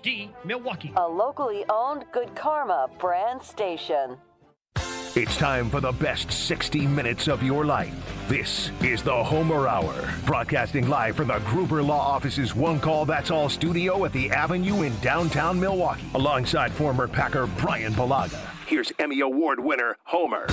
HD, Milwaukee. A locally owned Good Karma brand station. It's time for the best 60 minutes of your life. This is the Homer Hour, broadcasting live from the Gruber Law Office's One Call That's All studio at the Avenue in downtown Milwaukee, alongside former Packer Brian Bulaga. Here's Emmy Award winner Homer.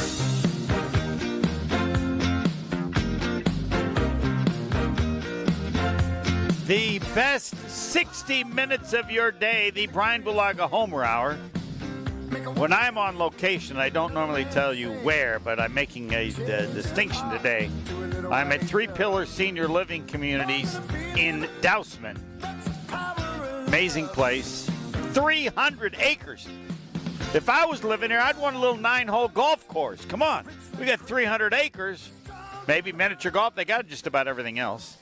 The best 60 minutes of your day, the Brian Bulaga Homer Hour. When I'm on location, I don't normally tell you where, but I'm making a distinction today. I'm at Three Pillar Senior Living Communities in Dousman. Amazing place. 300 acres. If I was living here, I'd want a little 9-hole golf course. Come on. We got 300 acres. Maybe miniature golf. They got just about everything else.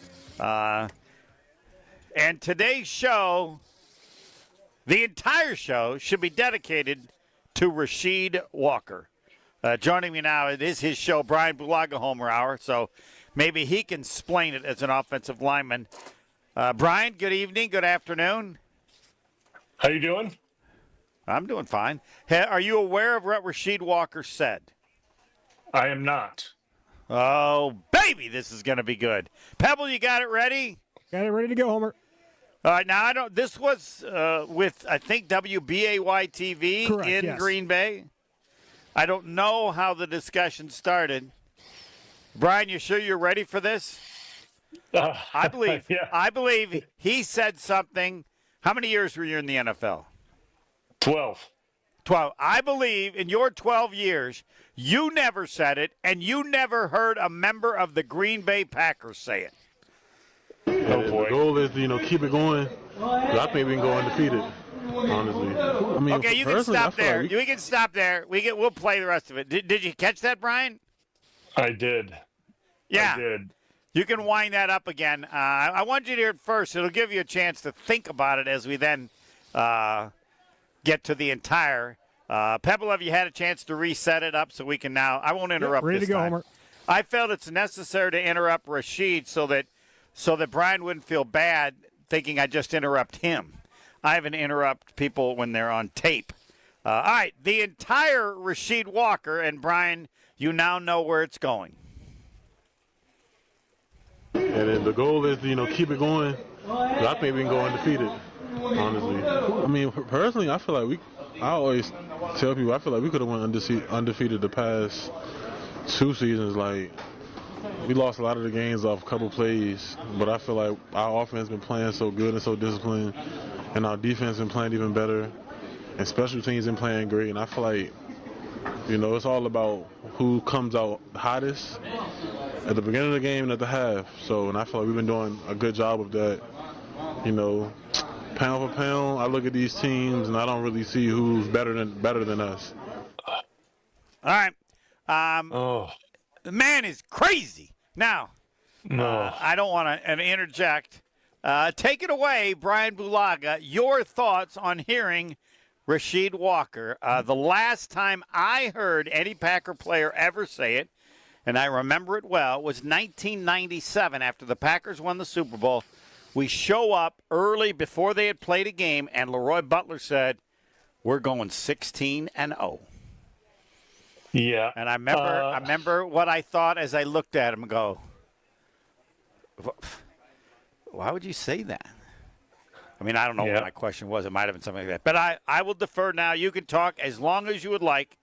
And today's show, the entire show, should be dedicated to Rasheed Walker. Joining me now, it is his show, Brian Bulaga Homer Hour, so maybe he can explain it as an offensive lineman. Brian, good evening, good afternoon. How you doing? I'm doing fine. Are you aware of what Rasheed Walker said? I am not. Oh, baby, this is going to be good. Pebble, you got it ready? Got it ready to go, Homer. All right, now I don't. This was with I think WBAY-TV. Correct, in yes. Green Bay. I don't know how the discussion started. Brian, you sure you're ready for this? I believe. Yeah. I believe he said something. How many years were you in the NFL? 12. 12. I believe in your 12 years, you never said it, and you never heard a member of the Green Bay Packers say it. Oh, boy. The goal is to, keep it going. I think we can go undefeated, honestly. I mean, Okay, you can stop there. We can stop there. We'll play the rest of it. Did you catch that, Brian? I did. Yeah. I did. You can wind that up again. I want you to hear it first. It'll give you a chance to think about it as we then get to the entire. Pebble, have you had a chance to reset it up so we can now? I won't interrupt ready this to go, time. Homer. I felt it's necessary to interrupt Rasheed so that Brian wouldn't feel bad thinking I just interrupt him. I haven't interrupt people when they're on tape. All right, the entire Rasheed Walker, and Brian, you now know where it's going. And then the goal is to, keep it going. I think we can go undefeated, honestly. I mean, personally, I feel like I always tell people I feel like we could have went undefeated the past 2 seasons. Like, we lost a lot of the games off a couple plays, but I feel like our offense has been playing so good and so disciplined, and our defense been playing even better, and special teams been playing great. And I feel like, it's all about who comes out hottest at the beginning of the game and at the half. And I feel like we've been doing a good job of that. Pound for pound, I look at these teams and I don't really see who's better than us. All right. The man is crazy. Now, No. I don't want to interject. Take it away, Brian Bulaga, your thoughts on hearing Rasheed Walker. The last time I heard any Packer player ever say it, and I remember it well, was 1997 after the Packers won the Super Bowl. We show up early before they had played a game, and Leroy Butler said, "We're going 16-0." Yeah. And I remember what I thought as I looked at him and go, why would you say that? I mean, I don't know what my question was. It might have been something like that. But I will defer now. You can talk as long as you would like.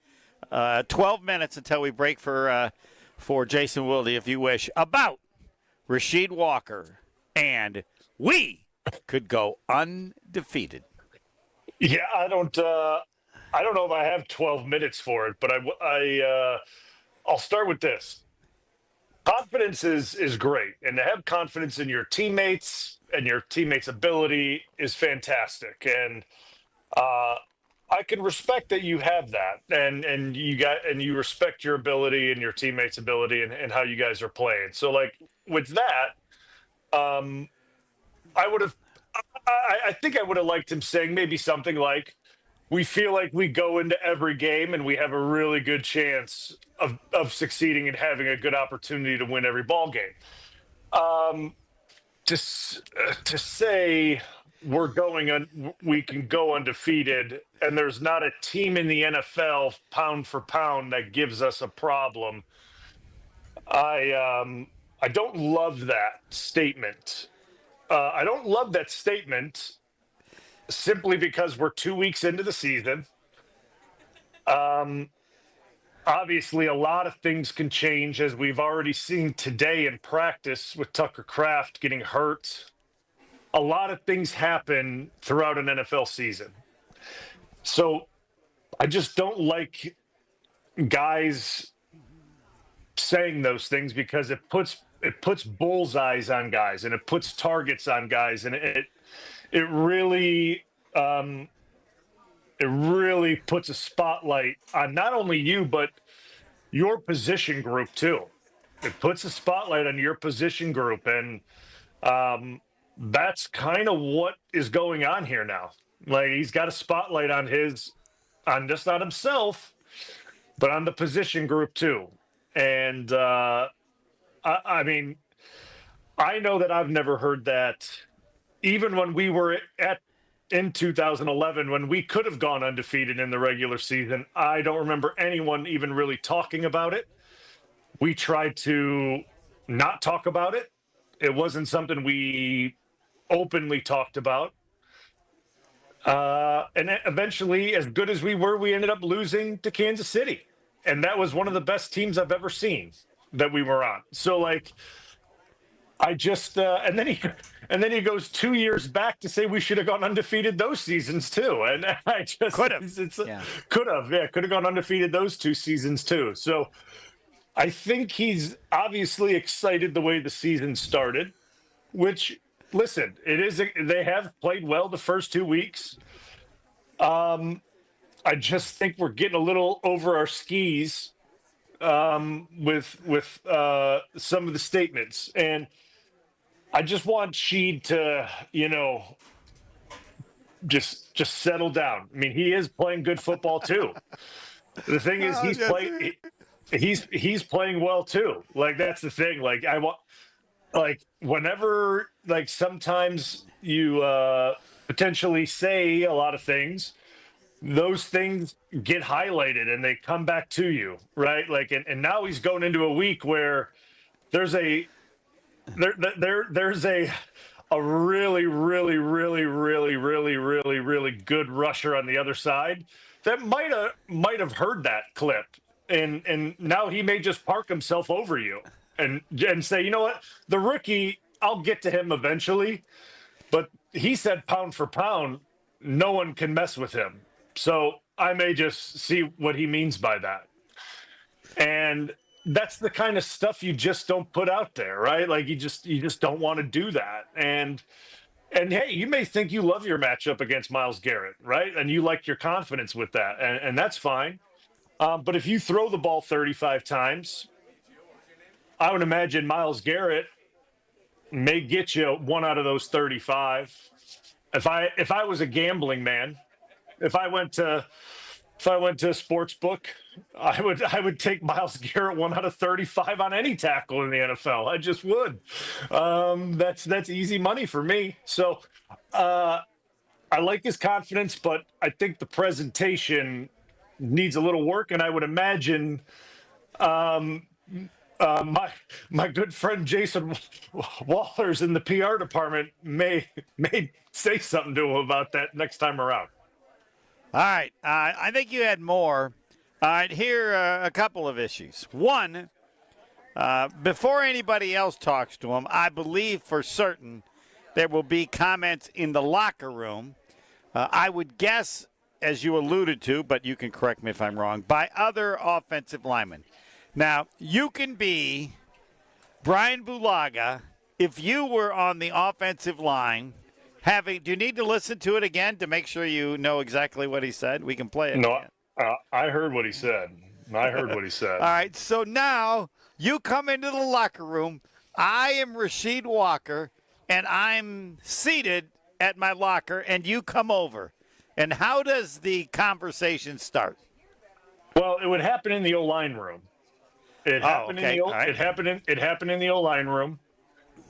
12 minutes until we break for Jason Wilde, if you wish, about Rasheed Walker. And we could go undefeated. Yeah, I don't know if I have 12 minutes for it, but I'll start with this. Confidence is great, and to have confidence in your teammates and your teammates' ability is fantastic. And I can respect that you have that, and you respect your ability and your teammates' ability and how you guys are playing. So, like with that, I think I would have liked him saying maybe something like, we feel like we go into every game and we have a really good chance of succeeding and having a good opportunity to win every ball game. To say we can go undefeated, and there's not a team in the NFL pound for pound that gives us a problem. I don't love that statement. I don't love that statement simply because we're 2 weeks into the season. Obviously, a lot of things can change, as we've already seen today in practice with Tucker Kraft getting hurt. A lot of things happen throughout an NFL season. So I just don't like guys saying those things, because it puts bullseyes on guys, and it puts targets on guys, and it really puts a spotlight on not only you but your position group too. It puts a spotlight on your position group, and that's kind of what is going on here now. Like, he's got a spotlight on just not himself, but on the position group too. And I mean, I know that I've never heard that, even when we were in 2011, when we could have gone undefeated in the regular season. I don't remember anyone even really talking about it. We tried to not talk about it. It wasn't something we openly talked about. And eventually, as good as we were, we ended up losing to Kansas City. And that was one of the best teams I've ever seen that we were on. So, like, I just and then he goes 2 years back to say we should have gone undefeated those seasons too. And I just could have gone undefeated those 2 seasons too. So I think he's obviously excited the way the season started, which, listen, they have played well the first 2 weeks. I just think we're getting a little over our skis with some of the statements, and I just want Sheed to, just settle down. I mean, he is playing good football too. The thing is, he's playing well too. Like, that's the thing. Like, whenever, like, sometimes you potentially say a lot of things, those things get highlighted and they come back to you, right? Like, and now he's going into a week where there's a really, really, really, really, really, really, really good rusher on the other side that might have heard that clip, and now he may just park himself over you and say, you know what, the rookie, I'll get to him eventually, but he said pound for pound, no one can mess with him. So I may just see what he means by that. And that's the kind of stuff you just don't put out there, right? Like, you just don't want to do that. And hey, you may think you love your matchup against Myles Garrett, right? And you like your confidence with that, and that's fine. But if you throw the ball 35 times, I would imagine Myles Garrett may get you 1 out of those 35. If I was a gambling man, if I went to a sports book, I would take Myles Garrett 1 out of 35 on any tackle in the NFL. I just would. That's easy money for me. So I like his confidence, but I think the presentation needs a little work. And I would imagine my good friend Jason Walters in the PR department may say something to him about that next time around. All right. I think you had more. All right. Here are a couple of issues. One, before anybody else talks to him, I believe for certain there will be comments in the locker room. I would guess, as you alluded to, but you can correct me if I'm wrong, by other offensive linemen. Now, you can be Brian Bulaga if you were on the offensive line. Do you need to listen to it again to make sure you know exactly what he said? We can play it. No, I heard what he said. All right, so now you come into the locker room. I am Rasheed Walker, and I'm seated at my locker, and you come over. And how does the conversation start? Well, it would happen in the O-line room. It happened in the O-line room.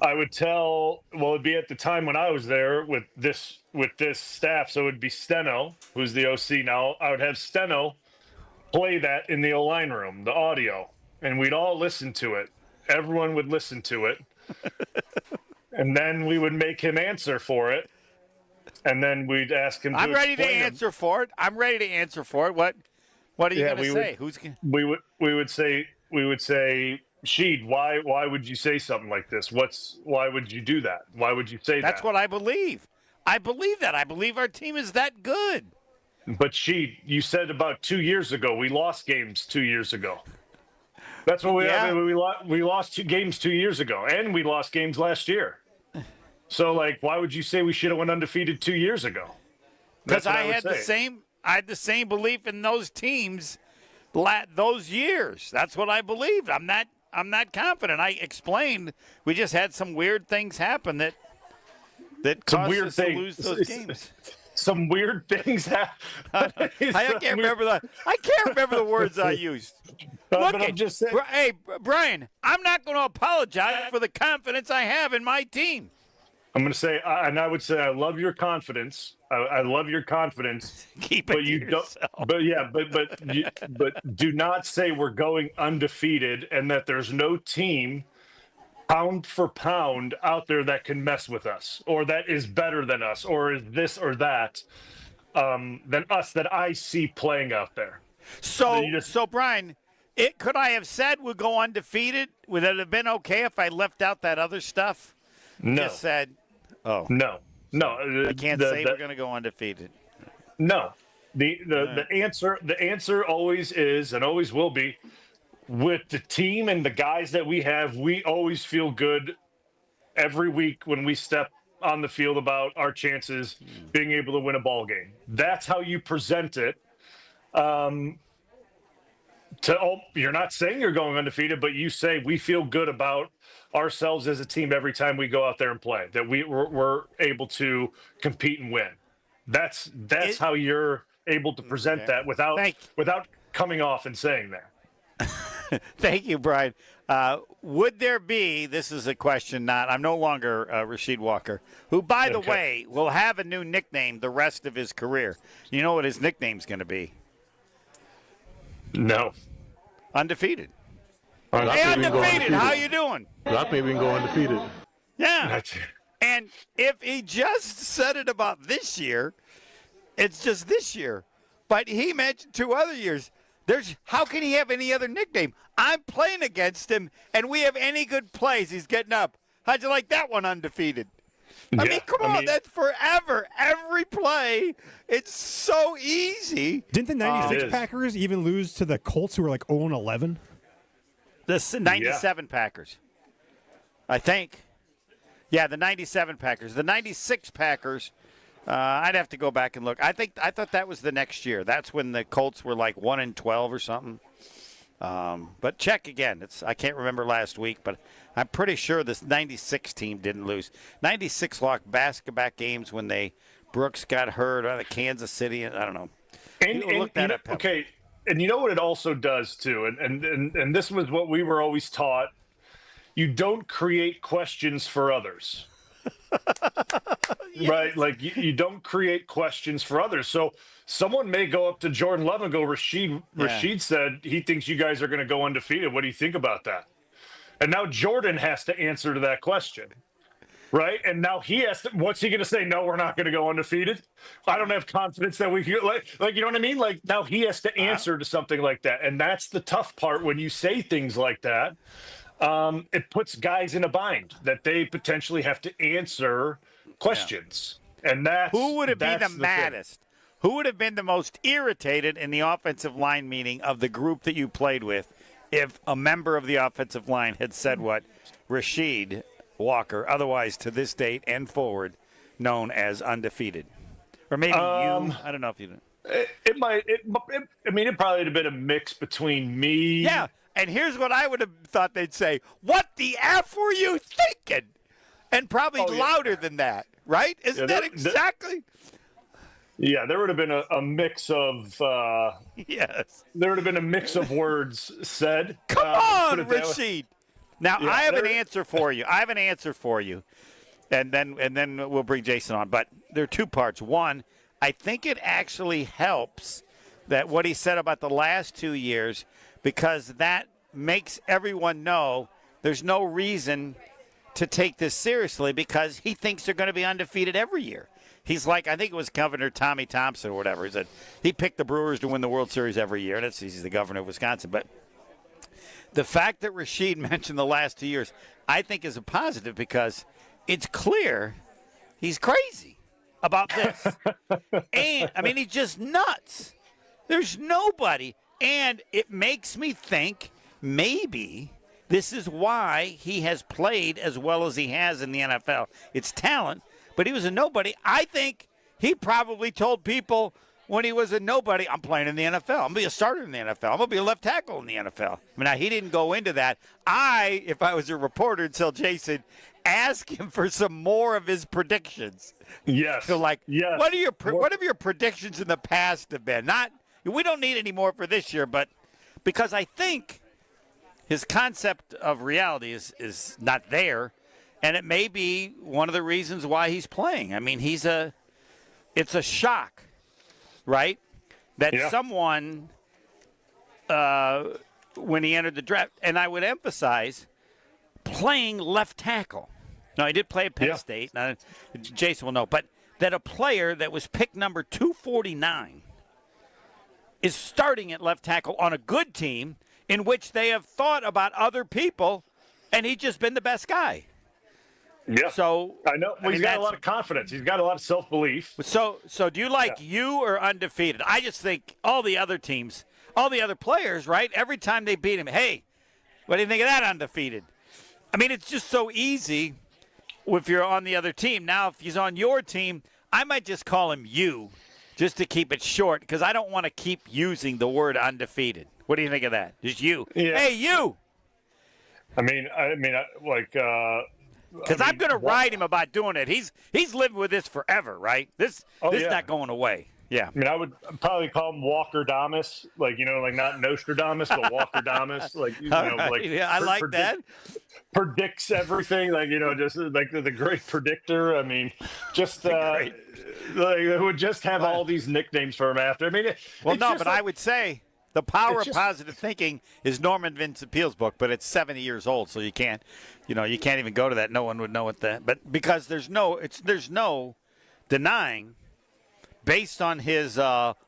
I would tell, well, it'd be at the time when I was there with this staff. So it'd be Steno, who's the OC now. I would have Steno play that in the O-line room, the audio, and we'd all listen to it. Everyone would listen to it. And then we would make him answer for it. And then we'd ask him to I'm ready to explain answer for it. I'm ready to answer for it. What are you going to say? We would say, Sheed, why would you say something like this? Why would you do that? Why would you say that? That's what I believe. I believe that. I believe our team is that good. But Sheed, you said about 2 years ago, we lost games 2 years ago. That's what we lost 2 games 2 years ago, and we lost games last year. So, why would you say we should have went undefeated 2 years ago? Because I had the same belief in those teams those years. That's what I believed. I'm not confident. I explained we just had some weird things happen that caused us to lose those games. Some weird things happen. I can't remember the words I used. But I'm just saying. Hey, Brian, I'm not going to apologize for the confidence I have in my team. I'm going to say, and I would say, I love your confidence. I love your confidence. Keep it but you to yourself. don't. But do not say we're going undefeated and that there's no team, pound for pound, out there that can mess with us or that is better than us or is this or that than us that I see playing out there. So Brian, could I have said we'll go undefeated? Would it have been okay if I left out that other stuff? No. Just said, no. I can't say we're going to go undefeated. No. The answer always is and always will be, with the team and the guys that we have, we always feel good every week when we step on the field about our chances being able to win a ball game. That's how you present it. You're not saying you're going undefeated, but you say we feel good about ourselves as a team every time we go out there and play, that we're able to compete and win. That's how you're able to present that without coming off and saying that. Thank you, Brian. Would there be, this is a question I'm no longer Rasheed Walker, who, by the way, will have a new nickname the rest of his career. You know what his nickname's going to be? No. Undefeated. Hey, undefeated, how you doing? I think we can go undefeated. Yeah. And if he just said it about this year, it's just this year. But he mentioned 2 other years. How can he have any other nickname? I'm playing against him, and we have any good plays. He's getting up. How'd you like that one, undefeated? I mean, come on, that's forever. Every play, it's so easy. Didn't the 96 Packers even lose to the Colts, who were like 0-11? The 97 Packers, I think. Yeah, the 97 Packers. The 96 Packers, I'd have to go back and look. I thought that was the next year. That's when the Colts were like 1-12 or something. But check again. I can't remember last week, but I'm pretty sure this 96 team didn't lose. 96 lost back-to-back games when Brooks got hurt out of Kansas City. I don't know. Okay, and you know what it also does too, and this was what we were always taught. You don't create questions for others. Yes. Right? Like you don't create questions for others. So someone may go up to Jordan Love and go, Rasheed said he thinks you guys are going to go undefeated. What do you think about that? And now Jordan has to answer to that question. Right? And now he has to, what's he going to say? No, we're not going to go undefeated. I don't have confidence that we can, like, you know what I mean? Like now he has to answer to something like that. And that's the tough part when you say things like that. It puts guys in a bind that they potentially have to answer questions. Yeah. And who would have been the maddest? Who would have been the most irritated in the offensive line meeting of the group that you played with if a member of the offensive line had said what Rasheed Walker, otherwise to this date and forward known as undefeated? Or maybe I don't know if you know. It probably would have been a mix between me. Yeah. And here's what I would have thought they'd say. What the F were you thinking? And probably louder than that, right? Isn't that exactly? Yeah, there would have been a mix of yes. There would have been a mix of words said. Come on, Rasheed. Now, Yeah, I have an answer for you. And then we'll bring Jason on. But there are two parts. One, I think it actually helps that what he said about the last 2 years, because that makes everyone know there's no reason to take this seriously, because he thinks they're going to be undefeated every year. He's like, I think it was Governor Tommy Thompson or whatever. He said he picked the Brewers to win the World Series every year. He's the governor of Wisconsin. But the fact that Rasheed mentioned the last 2 years, I think is a positive, because it's clear he's crazy about this. And, I mean, he's just nuts. There's nobody. And it makes me think maybe this is why he has played as well as he has in the NFL. It's talent, but he was a nobody. I think he probably told people when he was a nobody, I'm playing in the NFL. I'm going to be a starter in the NFL. I'm going to be a left tackle in the NFL. I mean, now, he didn't go into that. If I was a reporter, and tell Jason, ask him for some more of his predictions. Yes. So, like, yes. what have your predictions in the past have been? We don't need any more for this year, but because I think his concept of reality is not there, and it may be one of the reasons why he's playing. I mean, it's a shock, right? That someone, when he entered the draft, and I would emphasize playing left tackle. Now, he did play at Penn State. Now, Jason will know, but that a player that was picked number 249 is starting at left tackle on a good team in which they have thought about other people, and he's just been the best guy. Yeah. So I know. Well, he's got a lot of confidence. He's got a lot of self-belief. So do you like you or undefeated? I just think all the other teams, all the other players, right? Every time they beat him, hey, what do you think of that undefeated? I mean, it's just so easy if you're on the other team. Now, if he's on your team, I might just call him you, just to keep it short, because I don't want to keep using the word undefeated. What do you think of that? Just you. Yeah. Hey, you. Because I'm going to ride him about doing it. He's living with this forever, right? This is not going away. Yeah. I mean, I would probably call him Walter Damus, like not Nostradamus, but Walter Damus, I like that. Predicts everything, just like the great predictor. I mean, just they would just have all these nicknames for him after. I mean, I would say the power of positive thinking is Norman Vincent Peale's book, but it's 70 years old, so you can't even go to that. No one would know what that. But because there's no denying, based on his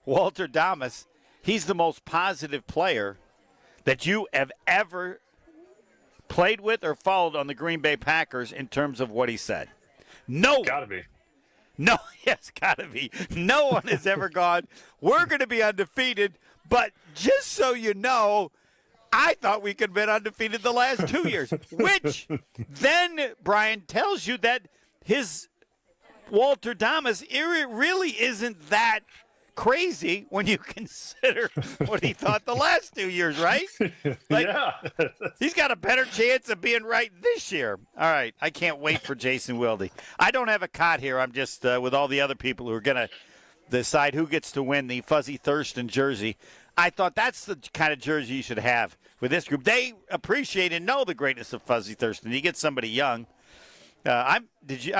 Walter Damus, he's the most positive player that you have ever played with or followed on the Green Bay Packers in terms of what he said. No. Gotta be. No, yes, gotta be. No one has ever gone, we're going to be undefeated, but just so you know, I thought we could have been undefeated the last 2 years, which then, Brian, tells you that his Walter Damus really isn't that crazy when you consider what he thought the last 2 years, right? He's got a better chance of being right this year. All right, I can't wait for Jason Wilde. I don't have a cot here. I'm just with all the other people who are going to decide who gets to win the Fuzzy Thurston jersey. I thought that's the kind of jersey you should have with this group. They appreciate and know the greatness of Fuzzy Thurston. You get somebody young. I'm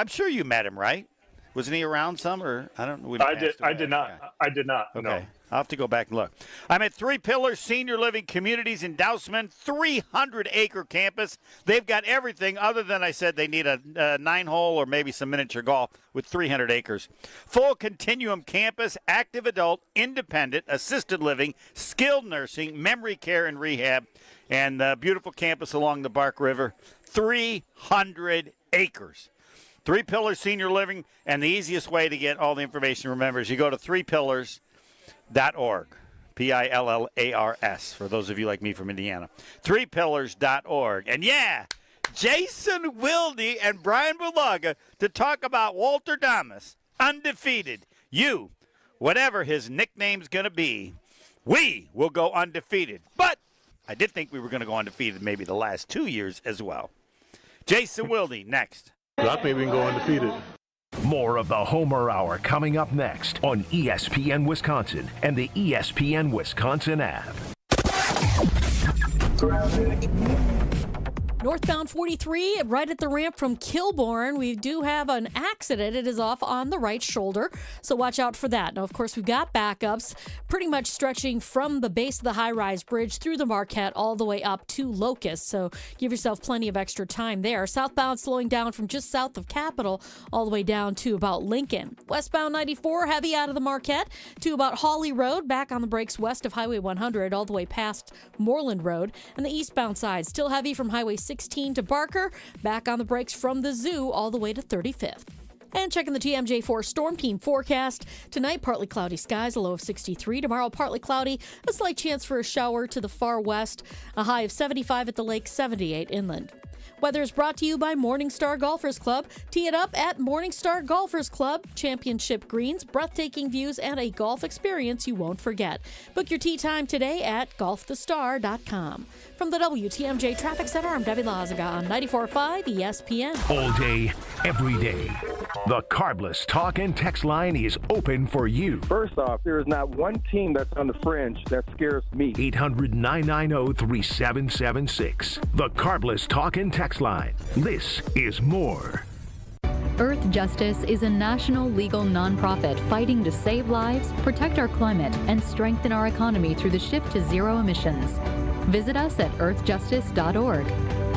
sure you met him, right? Wasn't he around some, or I don't know? I did not. Okay. No. I'll have to go back and look. I'm at Three Pillars Senior Living Communities in Dousman, 300-acre campus. They've got everything other than I said they need a 9-hole or maybe some miniature golf with 300 acres. Full continuum campus, active adult, independent, assisted living, skilled nursing, memory care and rehab, and beautiful campus along the Bark River. 300 acres. Three Pillars Senior Living, and the easiest way to get all the information, remember, is you go to threepillars.org, Pillars, for those of you like me from Indiana. Threepillars.org. And, Jason Wilde and Brian Bulaga to talk about Walter Damus, undefeated. You, whatever his nickname's going to be, we will go undefeated. But I did think we were going to go undefeated maybe the last 2 years as well. Jason Wilde, next. I think we can go undefeated. More of the Homer Hour coming up next on ESPN Wisconsin and the ESPN Wisconsin app. Northbound 43, right at the ramp from Kilbourne, we do have an accident. It is off on the right shoulder, so watch out for that. Now, of course, we've got backups pretty much stretching from the base of the high-rise bridge through the Marquette all the way up to Locust, so give yourself plenty of extra time there. Southbound slowing down from just south of Capitol all the way down to about Lincoln. Westbound 94, heavy out of the Marquette to about Hawley Road, back on the brakes west of Highway 100 all the way past Moreland Road. And the eastbound side, still heavy from Highway 16 to Barker, back on the brakes from the Zoo all the way to 35th. And checking the TMJ4 Storm Team forecast. Tonight, partly cloudy skies, a low of 63. Tomorrow, partly cloudy, a slight chance for a shower to the far west, a high of 75 at the lake, 78 inland. Weather is brought to you by Morningstar Golfers Club. Tee it up at Morningstar Golfers Club. Championship greens, breathtaking views, and a golf experience you won't forget. Book your tee time today at golfthestar.com. From the WTMJ Traffic Center, I'm Debbie Lazaga on 94.5 ESPN. All day, every day. The Carbless talk and text line is open for you. First off, there is not one team that's on the fringe that scares me. 800-990-3776. The Carbless talk and text line. This is more. Earth Justice is a national legal nonprofit fighting to save lives, protect our climate, and strengthen our economy through the shift to zero emissions. Visit us at earthjustice.org.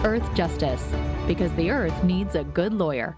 Earth Justice, because the earth needs a good lawyer.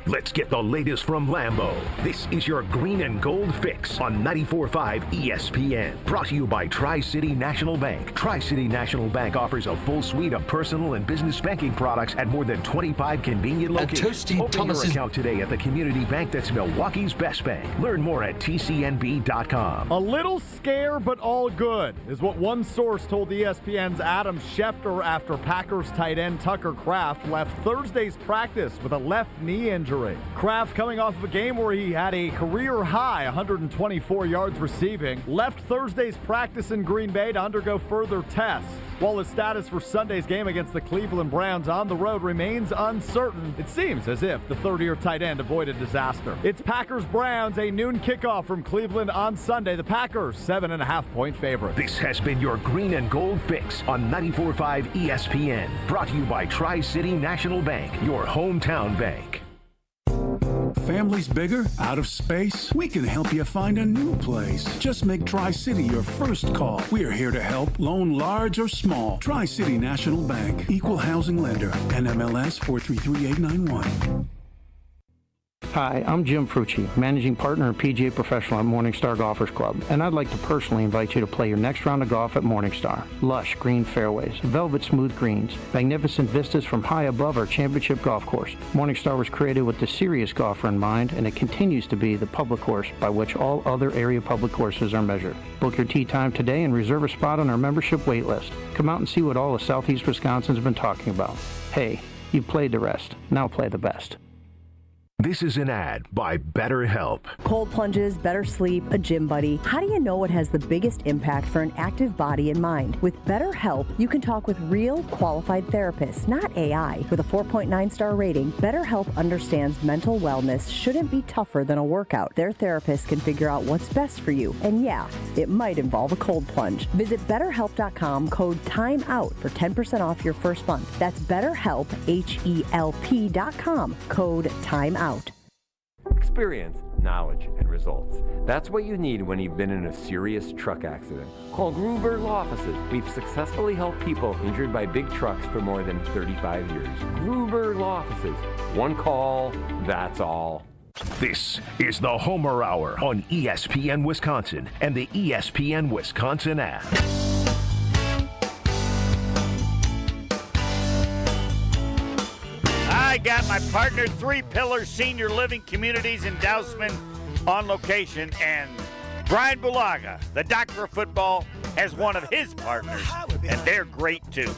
Let's get the latest from Lambeau. This is your green and gold fix on 94.5 ESPN. Brought to you by Tri-City National Bank. Tri-City National Bank offers a full suite of personal and business banking products at more than 25 convenient locations. Open your account today at the community bank that's Milwaukee's best bank. Learn more at tcnb.com. A little scare, but all good, is what one source told ESPN's Adam Schefter after Packers tight end Tucker Kraft left Thursday's practice with a left knee injury. Kraft, coming off of a game where he had a career-high 124 yards receiving, left Thursday's practice in Green Bay to undergo further tests. While his status for Sunday's game against the Cleveland Browns on the road remains uncertain, it seems as if the third-year tight end avoided disaster. It's Packers-Browns, a noon kickoff from Cleveland on Sunday. The Packers, 7.5-point favorite. This has been your green and gold fix on 94.5 ESPN. Brought to you by Tri-City National Bank, your hometown bank. Families bigger? Out of space? We can help you find a new place. Just make Tri-City your first call. We're here to help, loan large or small. Tri-City National Bank. Equal housing lender. NMLS 433891. Hi, I'm Jim Frucci, Managing Partner and PGA Professional at Morningstar Golfers Club, and I'd like to personally invite you to play your next round of golf at Morningstar. Lush green fairways, velvet smooth greens, magnificent vistas from high above our championship golf course. Morningstar was created with the serious golfer in mind, and it continues to be the public course by which all other area public courses are measured. Book your tee time today and reserve a spot on our membership wait list. Come out and see what all of Southeast Wisconsin's been talking about. Hey, you've played the rest. Now play the best. This is an ad by BetterHelp. Cold plunges, better sleep, a gym buddy. How do you know what has the biggest impact for an active body and mind? With BetterHelp, you can talk with real, qualified therapists, not AI. With a 4.9-star rating, BetterHelp understands mental wellness shouldn't be tougher than a workout. Their therapists can figure out what's best for you. And yeah, it might involve a cold plunge. Visit BetterHelp.com, code TIMEOUT for 10% off your first month. That's BetterHelp, HELP.com, code TIMEOUT. Experience, knowledge, and results. That's what you need when you've been in a serious truck accident. Call Gruber Law Offices. We've successfully helped people injured by big trucks for more than 35 years. Gruber Law Offices. One call, that's all. This is the Homer Hour on ESPN Wisconsin and the ESPN Wisconsin app. I got my partner, 3 Pillar Senior Living Communities in Dousman on location, and Brian Bulaga, the doctor of football, has one of his partners, and they're great too.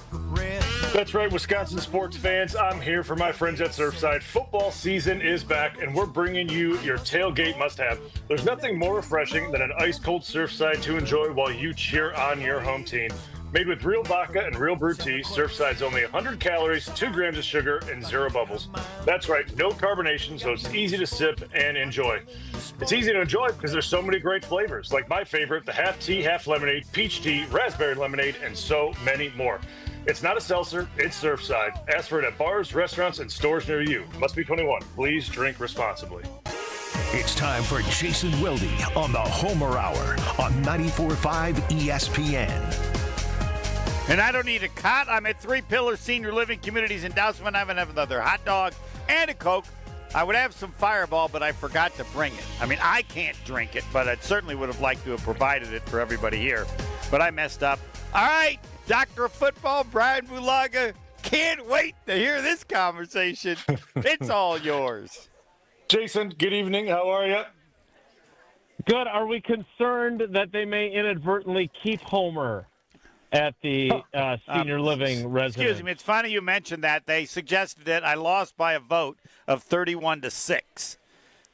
That's right, Wisconsin sports fans. I'm here for my friends at Surfside. Football season is back, and we're bringing you your tailgate must-have. There's nothing more refreshing than an ice-cold Surfside to enjoy while you cheer on your home team. Made with real vodka and real brewed tea, Surfside's only 100 calories, 2 grams of sugar, and 0 bubbles. That's right, no carbonation, so it's easy to sip and enjoy. It's easy to enjoy because there's so many great flavors, like my favorite, the half tea, half lemonade, peach tea, raspberry lemonade, and so many more. It's not a seltzer, it's Surfside. Ask for it at bars, restaurants, and stores near you. Must be 21. Please drink responsibly. It's time for Jason Wilde on the Homer Hour on 94.5 ESPN. And I don't need a cot. I'm at Three Pillar Senior Living Communities in Dousman. I'm going to have another hot dog and a Coke. I would have some Fireball, but I forgot to bring it. I mean, I can't drink it, but I certainly would have liked to have provided it for everybody here. But I messed up. All right, Doctor of Football, Brian Bulaga. Can't wait to hear this conversation. It's all yours. Jason, good evening. How are you? Good. Are we concerned that they may inadvertently keep Homer at the senior living residence? Excuse me. It's funny you mentioned that. They suggested it. I lost by a vote of 31-6,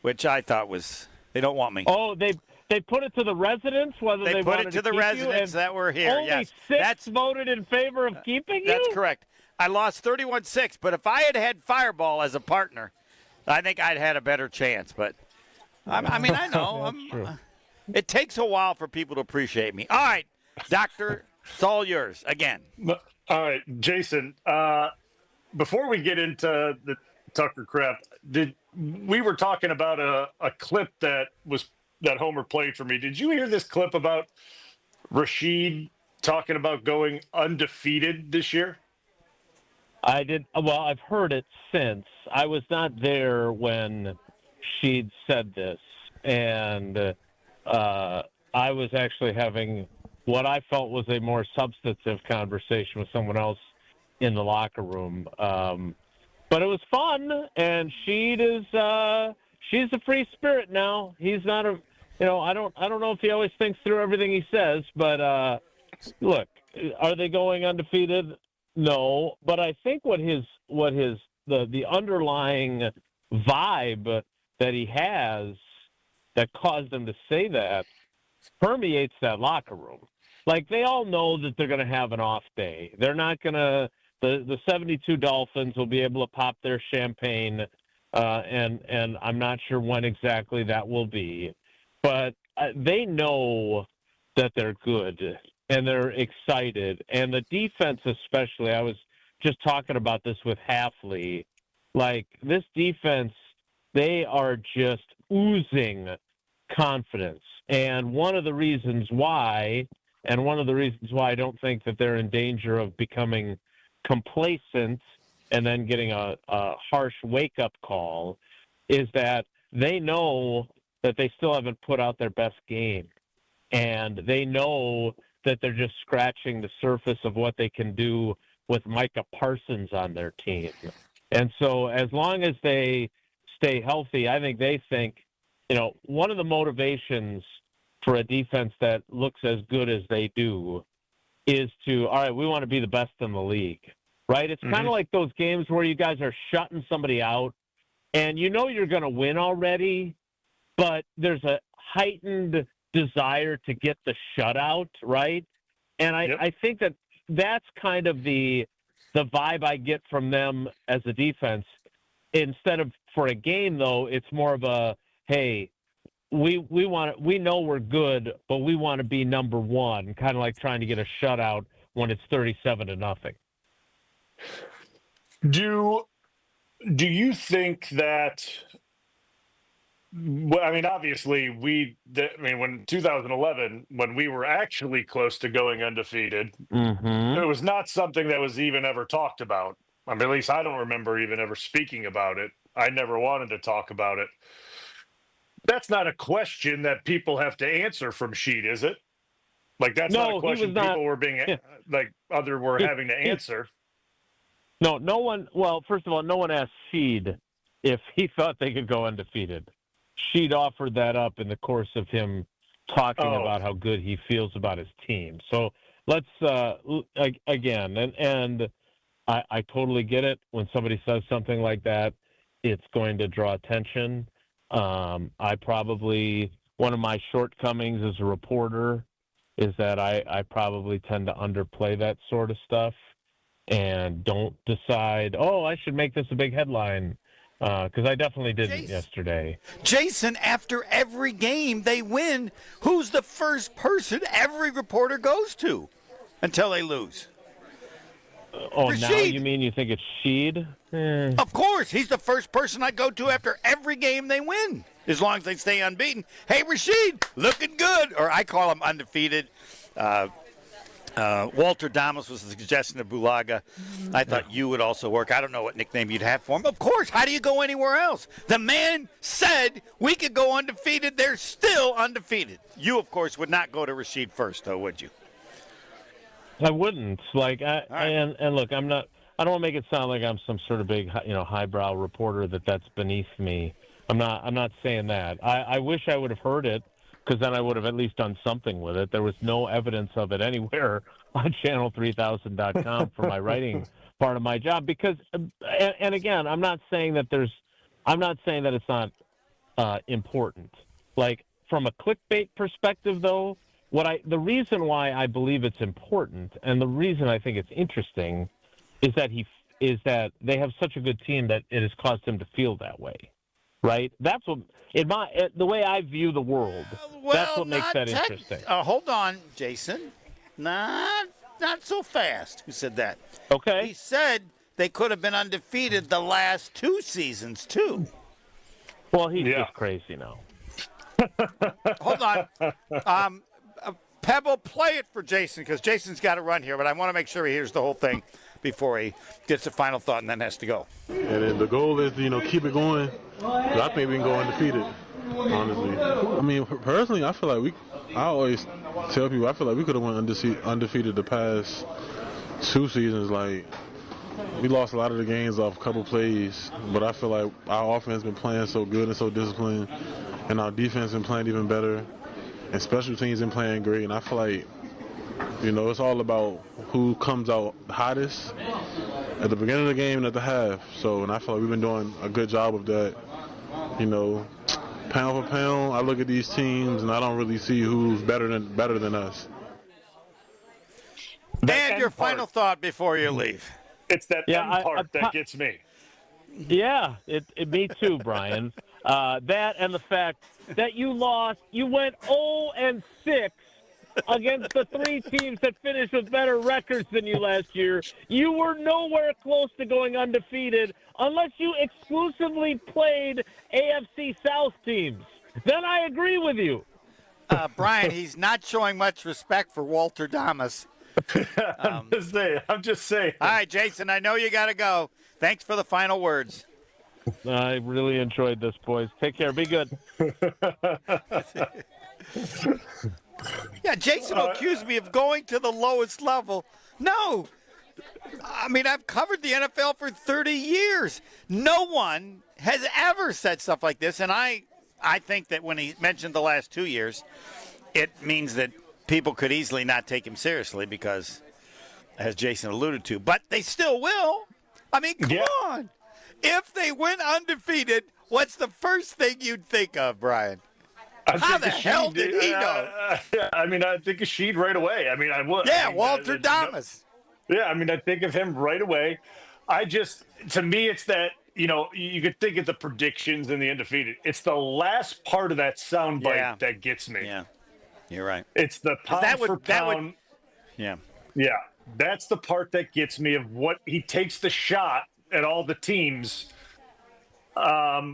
which I thought was they don't want me. Oh, they put it to the residents whether they put wanted it to the residents that were here. Only yes, six voted in favor of keeping you. That's correct. I lost 31-6, but if I had Fireball as a partner, I think I'd had a better chance. But I mean, I know it takes a while for people to appreciate me. All right, Doctor. It's all yours again. All right, Jason. Before we get into the Tucker Kraft, we were talking about a clip that Homer played for me. Did you hear this clip about Rasheed talking about going undefeated this year? I did. Well, I've heard it since. I was not there when she'd said this, and I was actually having what I felt was a more substantive conversation with someone else in the locker room. But it was fun, and she's a free spirit now. He's not a, I don't know if he always thinks through everything he says, but look, are they going undefeated? No, but I think the underlying vibe that he has that caused him to say that permeates that locker room. Like, they all know that they're going to have an off day. They're not going to the 72 Dolphins will be able to pop their champagne, and I'm not sure when exactly that will be. But they know that they're good, and they're excited. And the defense especially, I was just talking about this with Halfley. Like, this defense, they are just oozing confidence. And one of the reasons why I don't think that they're in danger of becoming complacent and then getting a harsh wake-up call is that they know that they still haven't put out their best game. And they know that they're just scratching the surface of what they can do with Micah Parsons on their team. And so as long as they stay healthy, I think they think, one of the motivations for a defense that looks as good as they do is to, all right, we want to be the best in the league, right? It's kind of like those games where you guys are shutting somebody out and you're going to win already, but there's a heightened desire to get the shutout, right? And I think that's kind of the vibe I get from them as a defense. Instead of for a game, though, it's more of a, hey, we know we're good, but we want to be number one, kind of like trying to get a shutout when it's 37-0. Do you think that? Well, I mean, obviously, when 2011, when we were actually close to going undefeated, it was not something that was even ever talked about. I mean, at least I don't remember even ever speaking about it. I never wanted to talk about it. That's not a question that people have to answer from Sheed, is it? Like, that's not a question people were being having to answer. No one. Well, first of all, no one asked Sheed if he thought they could go undefeated. Sheed offered that up in the course of him talking about how good he feels about his team. So let's again, and I totally get it. When somebody says something like that, it's going to draw attention. One of my shortcomings as a reporter is that I probably tend to underplay that sort of stuff and don't decide, I should make this a big headline, because I definitely didn't yesterday. Jason, after every game they win, who's the first person every reporter goes to until they lose? Oh, now Rasheed. you mean you think it's Sheed? Of course. He's the first person I go to after every game they win, as long as they stay unbeaten. Hey, Rasheed, looking good. Or I call him undefeated. Walter Damus was the suggestion of Bulaga. I thought you would also work. I don't know what nickname you'd have for him. Of course, how do you go anywhere else? The man said we could go undefeated. They're still undefeated. You, of course, would not go to Rasheed first, though, would you? I wouldn't. And look, I don't want to make it sound like I'm some sort of big, highbrow reporter that's beneath me. I'm not saying that. I wish I would have heard it, because then I would have at least done something with it. There was no evidence of it anywhere on channel3000.com for my writing part of my job. Because, and again, I'm not saying that it's not important. Like, from a clickbait perspective, though, the reason why I believe it's important, and the reason I think it's interesting, is that they have such a good team that it has caused him to feel that way. Right? That's what, the way I view the world, that's what makes that interesting. Hold on, Jason. Not so fast. Who said that? Okay. He said they could have been undefeated the last 2 seasons, too. Well, he's just crazy now. Hold on. Pebble, play it for Jason, because Jason's got to run here, but I want to make sure he hears the whole thing before he gets a final thought and then has to go. And then the goal is to, keep it going. I think we can go undefeated, honestly. I mean, personally, I feel like I always tell people, I feel like we could have went undefeated the past 2 seasons. Like, we lost a lot of the games off a couple plays, but I feel like our offense has been playing so good and so disciplined, and our defense been playing even better, and special teams been playing great. And I feel like, it's all about who comes out hottest at the beginning of the game and at the half. And I feel like we've been doing a good job of that. Pound for pound, I look at these teams and I don't really see who's better than us. And your final thought before you leave. It's that end part that gets me. Yeah, me too, Brian. That and the fact that you went 0-6 against the 3 teams that finished with better records than you last year. You were nowhere close to going undefeated unless you exclusively played AFC South teams. Then I agree with you. Brian, he's not showing much respect for Walter Damus. I'm just saying. All right, Jason, I know you got to go. Thanks for the final words. I really enjoyed this, boys. Take care. Be good. Yeah, Jason will accuse me of going to the lowest level. No. I mean, I've covered the NFL for 30 years. No one has ever said stuff like this, and I think that when he mentioned the last 2 years, it means that people could easily not take him seriously because, as Jason alluded to, but they still will. I mean, come on. If they went undefeated, what's the first thing you'd think of, Brian? How the hell did he know? I mean, I think of Sheed right away. I mean, I would. Yeah, Walter Damus. Yeah, I mean, I think of him right away. To me, it's that, you could think of the predictions and the undefeated. It's the last part of that soundbite that gets me. Yeah, you're right. It's the pound for pound. Yeah. Yeah, that's the part that gets me of what he takes the shot at all the teams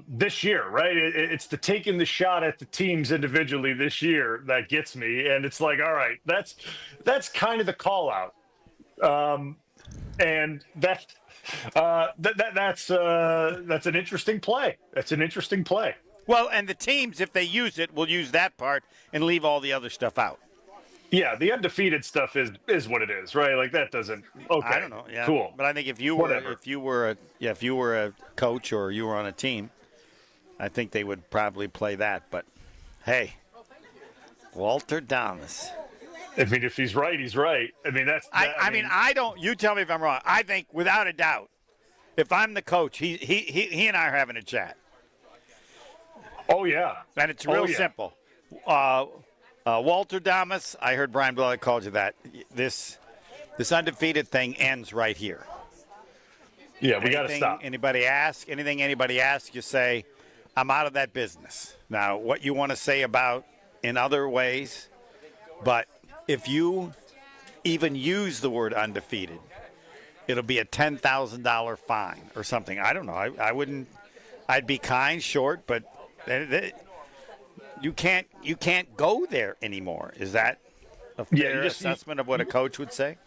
this year, right? It's the taking the shot at the teams individually this year that gets me, and it's like, all right, that's kind of the call out, and that's an interesting play. That's an interesting play. Well, and the teams, if they use it, will use that part and leave all the other stuff out. Yeah, the undefeated stuff is what it is, right? Like that doesn't. Okay, I don't know. Yeah, cool. But I think if you were a coach or you were on a team, I think they would probably play that. But hey, Walter Damus. I mean, if he's right, he's right. I mean, I don't. You tell me if I'm wrong. I think without a doubt, if I'm the coach, he and I are having a chat. Oh yeah, and it's real simple. Walter Damus, I heard Brian Blank called you that. This undefeated thing ends right here. Yeah, we got to stop. Anything anybody asks, you say, I'm out of that business. Now, what you want to say about in other ways, but if you even use the word undefeated, it'll be a $10,000 fine or something. I don't know. I wouldn't. I'd be kind, short, but you can't go there anymore. Is that a fair assessment of what a coach would say?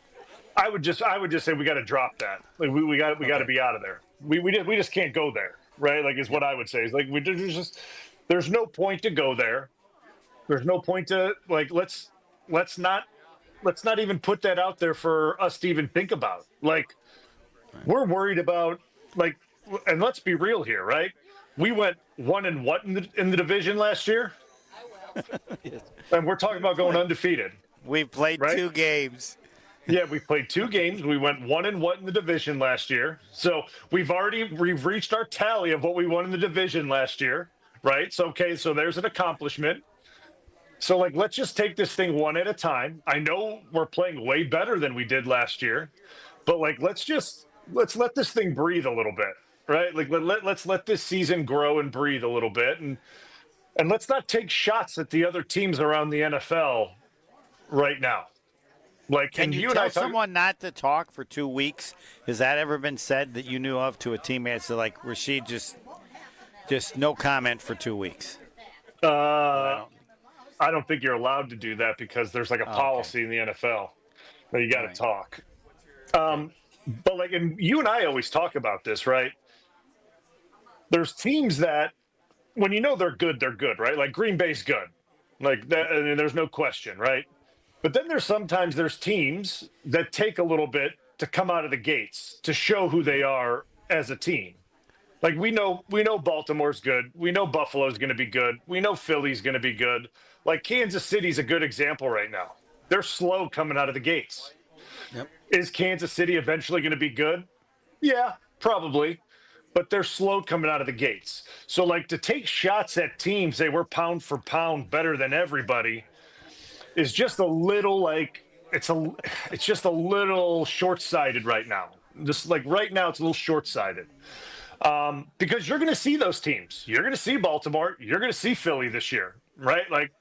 I would just say we got to drop that. Like we got to be out of there. We just can't go there, right? Like is what I would say. Is like there's no point to go there. There's no point to like let's not even put that out there for us to even think about. Like we're worried about like, and let's be real here, right? We went 1-what in the division last year, and we're talking about going undefeated. We've played 2 games. Yeah, we played 2 games. We went 1-what in the division last year. So we've reached our tally of what we won in the division last year, right? So so there's an accomplishment. So like let's just take this thing one at a time. I know we're playing way better than we did last year, but like let's let this thing breathe a little bit, right? Like let's let this season grow and breathe a little bit, and let's not take shots at the other teams around the NFL right now. Like, can you tell someone not to talk for 2 weeks? Has that ever been said that you knew of to a teammate? So like Rasheed, just no comment for 2 weeks. I don't think you're allowed to do that because there's like a policy in the NFL that you got to talk. But like, and you and I always talk about this, right? There's teams that when you know they're good, right? Like Green Bay's good. Like that, I mean, there's no question, right? But then there's teams that take a little bit to come out of the gates to show who they are as a team. Like we know Baltimore's good. We know Buffalo's going to be good. We know Philly's going to be good. Like Kansas City's a good example right now. They're slow coming out of the gates. Yep. Is Kansas City eventually going to be good? Yeah, probably. But they're slow coming out of the gates. So like to take shots at teams, say we're pound for pound better than everybody, is just a little like it's just a little short-sighted right now. Just like right now, it's a little short-sighted because you're going to see those teams. You're going to see Baltimore. You're going to see Philly this year, right? Like,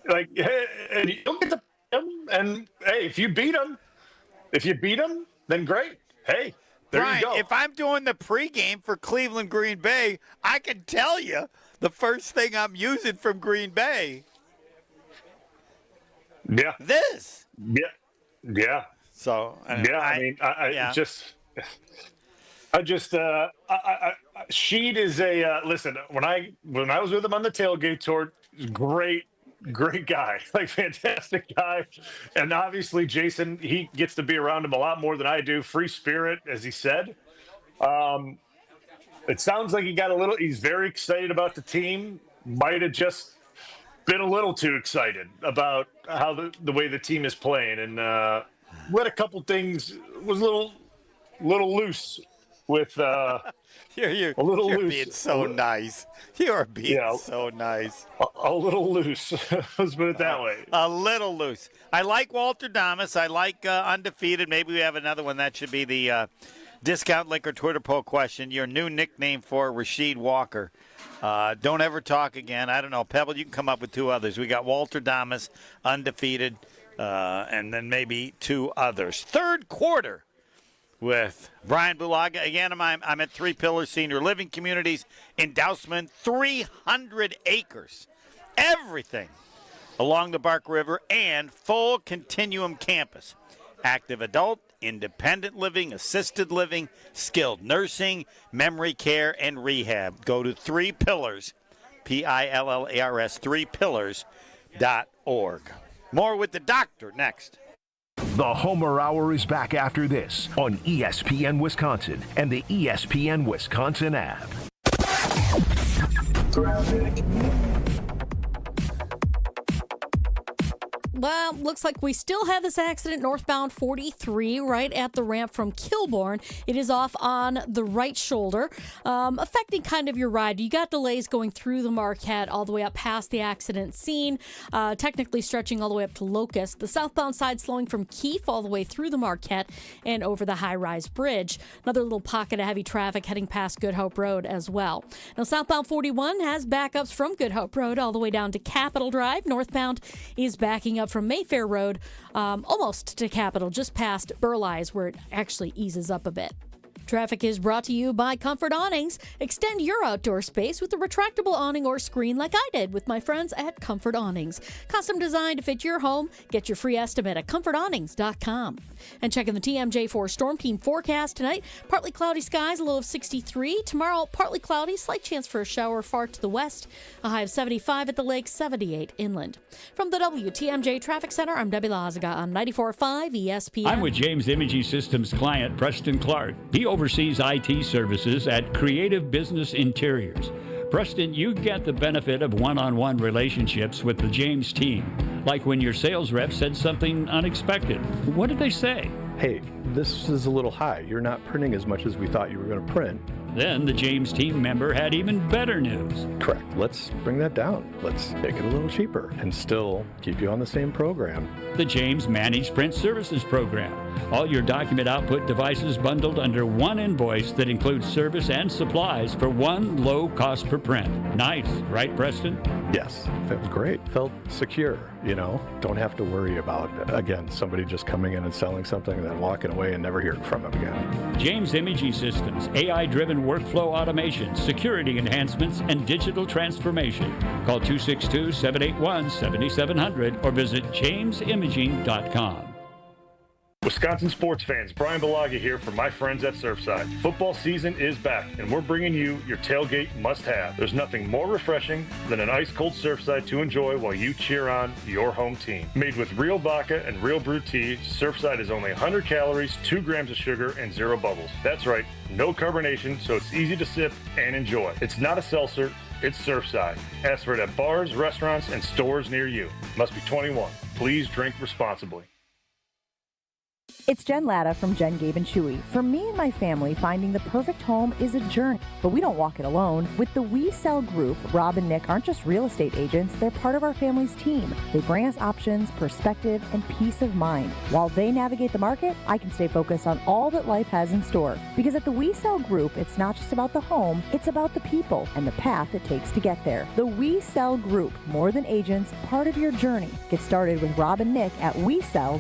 and you don't get to beat them. And hey, if you beat them, then great. Hey, there Brian, you go. if I'm doing the pregame for Cleveland Green Bay, I can tell you the first thing I'm using from Green Bay. Yeah. This. Yeah. So. Sheed is a listen. When I was with him on the tailgate tour, great guy, like fantastic guy, and obviously Jason, he gets to be around him a lot more than I do. Free spirit, as he said. It sounds like he's very excited about the team. Might have just been a little too excited about how the way the team is playing, and let a couple things was a little little with you're loose. Being so nice. You are being so nice. A little loose. Let's put it that way. A little loose. I like Walter Damus. I like Undefeated. Maybe we have another one. That should be the Discount Liquor Twitter poll question. Your new nickname for Rasheed Walker. Don't ever talk again. I don't know. Pebble, you can come up with 2 others. We got Walter Damus, Undefeated, and then maybe 2 others. Third quarter with Brian Bulaga. Again, I'm at 3 Pillars Senior Living Communities in Dousman, 300 acres. Everything along the Bark River and full continuum campus. Active adult, independent living, assisted living, skilled nursing, memory care, and rehab. Go to 3 Pillars, Pillars, 3pillars.org. More with the doctor next. The Homer Hour is back after this on ESPN Wisconsin and the ESPN Wisconsin app. Well, looks like we still have this accident northbound 43 right at the ramp from Kilbourne. It is off on the right shoulder, affecting kind of your ride. You got delays going through the Marquette all the way up past the accident scene, technically stretching all the way up to Locust. The southbound side slowing from Keefe all the way through the Marquette and over the high-rise bridge. Another little pocket of heavy traffic heading past Good Hope Road as well. Now, southbound 41 has backups from Good Hope Road all the way down to Capitol Drive. Northbound is backing coming up from Mayfair Road, almost to Capitol, just past Burleigh's, where it actually eases up a bit. Traffic is brought to you by Comfort Awnings. Extend your outdoor space with a retractable awning or screen like I did with my friends at Comfort Awnings. Custom designed to fit your home. Get your free estimate at comfortawnings.com. And checking the TMJ4 Storm Team forecast tonight. Partly cloudy skies, a low of 63. Tomorrow, partly cloudy, slight chance for a shower far to the west. A high of 75 at the lake, 78 inland. From the WTMJ Traffic Center, I'm Debbie Lazaga on 94.5 ESPN. I'm with James Imaging Systems client Preston Clark. He oversees IT services at Creative Business Interiors. Preston, you get the benefit of one-on-one relationships with the James team, like when your sales rep said something unexpected. What did they say? Hey, this is a little high. You're not printing as much as we thought you were going to print. Then the James team member had even better news. Correct. Let's bring that down. Let's make it a little cheaper and still keep you on the same program. The James Managed Print Services Program. All your document output devices bundled under one invoice that includes service and supplies for one low cost per print. Nice, right, Preston? Yes, felt great. Felt secure, Don't have to worry about, again, somebody just coming in and selling something and then walking away and never hearing from them again. James Imaging Systems, AI-driven workflow automation, security enhancements, and digital transformation. Call 262-781-7700 or visit jamesimaging.com. Wisconsin sports fans, Brian Balaga here from my friends at Surfside. Football season is back, and we're bringing you your tailgate must-have. There's nothing more refreshing than an ice-cold Surfside to enjoy while you cheer on your home team. Made with real vodka and real brewed tea, Surfside is only 100 calories, 2 grams of sugar, and 0 bubbles. That's right, no carbonation, so it's easy to sip and enjoy. It's not a seltzer, it's Surfside. Ask for it at bars, restaurants, and stores near you. Must be 21. Please drink responsibly. It's Jen Latta from Jen, Gabe, and Chewy. For me and my family, finding the perfect home is a journey, but we don't walk it alone. With the We Sell Group, Rob and Nick aren't just real estate agents, they're part of our family's team. They bring us options, perspective, and peace of mind. While they navigate the market, I can stay focused on all that life has in store. Because at the We Sell Group, it's not just about the home, it's about the people and the path it takes to get there. The We Sell Group, more than agents, part of your journey. Get started with Rob and Nick at wesell.kw.com.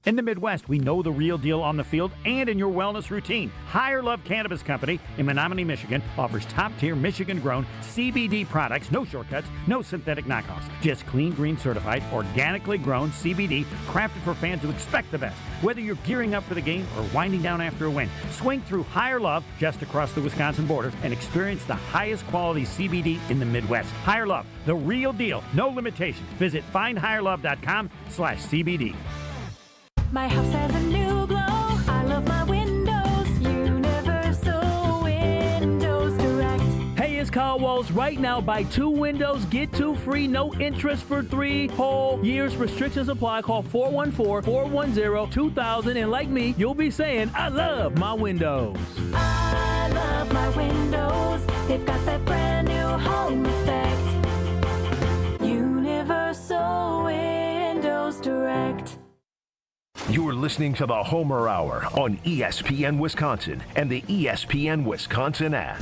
In the Midwest, we know the real deal on the field and in your wellness routine. Higher Love Cannabis Company in Menominee, Michigan offers top-tier Michigan-grown CBD products, no shortcuts, no synthetic knockoffs, just clean, green certified, organically grown CBD crafted for fans who expect the best. Whether you're gearing up for the game or winding down after a win, swing through Higher Love just across the Wisconsin border and experience the highest quality CBD in the Midwest. Higher Love, the real deal, no limitations. Visit findhigherlove.com/CBD. My house has a new glow. I love my windows. Universal Windows Direct. Hey, it's Carl Walls. Right now, buy 2 windows, get 2 free, no interest for 3 whole years. Restrictions apply. Call 414-410-2000. And like me, you'll be saying, I love my windows. I love my windows. They've got that brand new home effect. Universal Windows Direct. You're listening to the Homer Hour on ESPN Wisconsin and the ESPN Wisconsin app.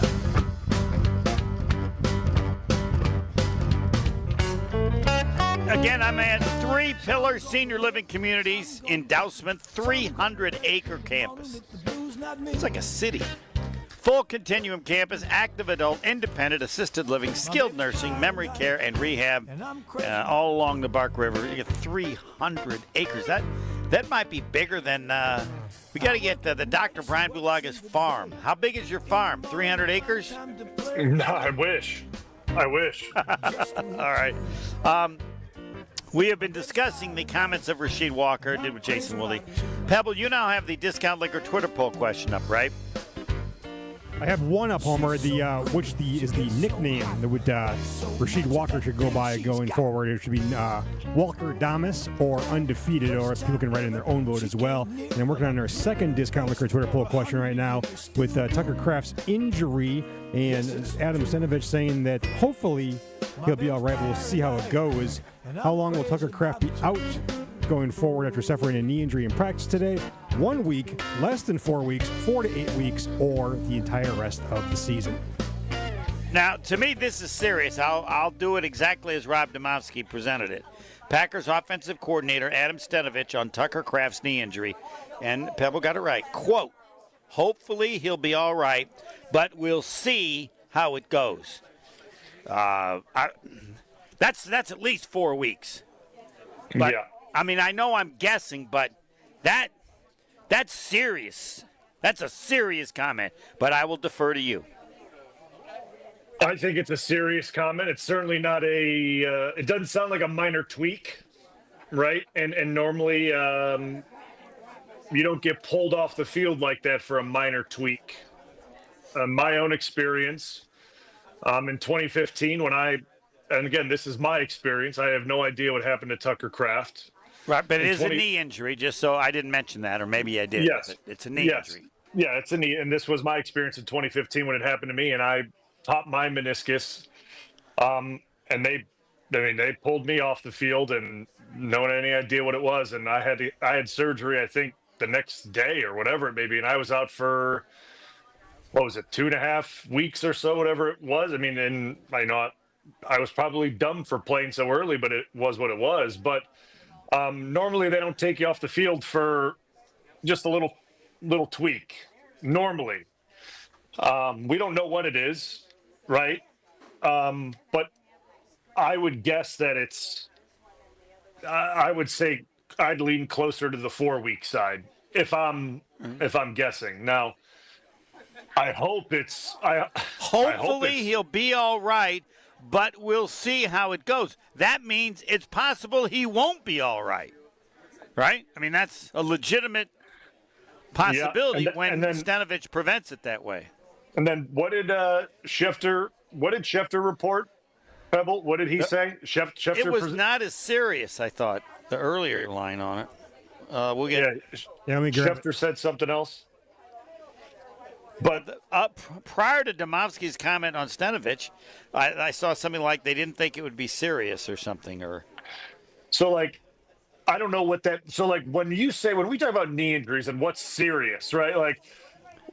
Again, I'm at 3 Pillar Senior Living Communities in Dousman, 300-acre campus. It's like a city. Full continuum campus, active adult, independent, assisted living, skilled nursing, memory care, and rehab all along the Bark River. You get 300 acres. That might be bigger than we got to get the Dr. Brian Bulaga's farm. How big is your farm? 300 acres? No, I wish. All right. We have been discussing the comments of Rasheed Walker, did with Jason Wilde. Pebble, you now have the Discount Liquor Twitter poll question up, right? I have one up, Homer, is the nickname that would Rasheed Walker should go by going forward. It should be Walter Damus or Undefeated, or people can write in their own vote as well. And I'm working on our second Discount Liquor Twitter poll question right now with Tucker Kraft's injury and Adam Senovich saying that hopefully he'll be all right. We'll see how it goes. How long will Tucker Kraft be out going forward after suffering a knee injury in practice today? 1 week, less than 4 weeks, 4 to 8 weeks, or the entire rest of the season. Now, to me, this is serious. I'll do it exactly as Rob Domofsky presented it. Packers offensive coordinator Adam Stenavich on Tucker Kraft's knee injury. And Pebble got it right. Quote, hopefully he'll be all right, but we'll see how it goes. That's at least 4 weeks. But, yeah. I mean, I know I'm guessing, but that's serious. That's a serious comment, but I will defer to you. I think it's a serious comment. It's certainly not it doesn't sound like a minor tweak, right? And normally you don't get pulled off the field like that for a minor tweak. My own experience in 2015 and again, this is my experience. I have no idea what happened to Tucker Kraft. Right, but it is a knee injury, just so I didn't mention that, or maybe I did. Yes. It's a knee injury. Yeah, it's a knee. And this was my experience in 2015 when it happened to me, and I popped my meniscus. And they pulled me off the field and no one had any idea what it was. And I had surgery, I think, the next day or whatever it may be. And I was out for, 2.5 weeks or so, whatever it was. I mean, and I was probably dumb for playing so early, but it was what it was. But normally they don't take you off the field for just a little tweak. Normally. We don't know what it is, right? But I would guess that I would say I'd lean closer to the 4-week side if I'm guessing. Now, I hope Hopefully he'll be all right, but we'll see how it goes. That means it's possible he won't be all right, right? I mean, that's a legitimate possibility when Stenavich prevents it that way. And then what did Schefter report? Pebble, what did he say? Schefter it was not as serious, I thought, the earlier line on it. We'll get Schefter said something else. But prior to Domofsky's comment on Stenavich, I saw something like they didn't think it would be serious or something. So, like, I don't know what that. So, like, when we talk about knee injuries and what's serious, right? Like,